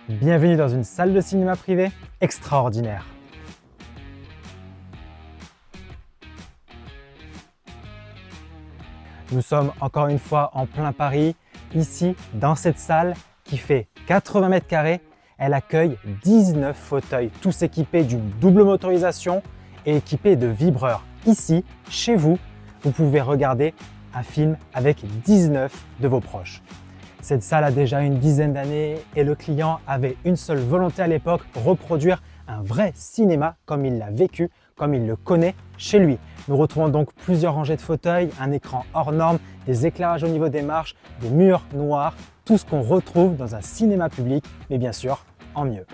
Bienvenue dans une salle de cinéma privée extraordinaire. Nous sommes encore une fois en plein Paris, ici dans cette salle qui fait 80 mètres carrés. Elle accueille 19 fauteuils, tous équipés d'une double motorisation et équipés de vibreurs. Ici, chez vous, vous pouvez regarder un film avec 19 de vos proches. Cette salle a déjà une dizaine d'années et le client avait une seule volonté à l'époque, reproduire un vrai cinéma comme il l'a vécu, comme il le connaît chez lui. Nous retrouvons donc plusieurs rangées de fauteuils, un écran hors norme, des éclairages au niveau des marches, des murs noirs, tout ce qu'on retrouve dans un cinéma public, mais bien sûr en mieux.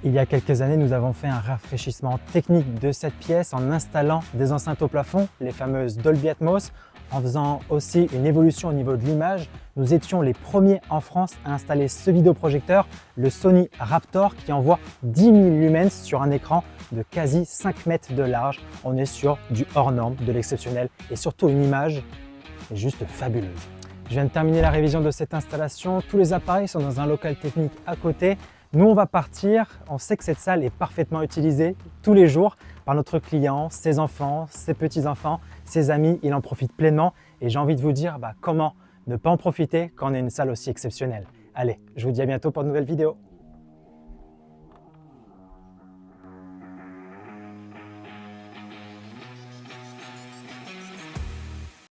Il y a quelques années, nous avons fait un rafraîchissement technique de cette pièce en installant des enceintes au plafond, les fameuses Dolby Atmos, en faisant aussi une évolution au niveau de l'image. Nous étions les premiers en France à installer ce vidéoprojecteur, le Sony Raptor, qui envoie 10 000 lumens sur un écran de quasi 5 mètres de large. On est sur du hors norme, de l'exceptionnel et surtout une image juste fabuleuse. Je viens de terminer la révision de cette installation. Tous les appareils sont dans un local technique à côté. Nous, on va partir. On sait que cette salle est parfaitement utilisée tous les jours par notre client, ses enfants, ses petits-enfants, ses amis. Il en profite pleinement et j'ai envie de vous dire comment ne pas en profiter quand on est une salle aussi exceptionnelle. Allez, je vous dis à bientôt pour de nouvelles vidéos.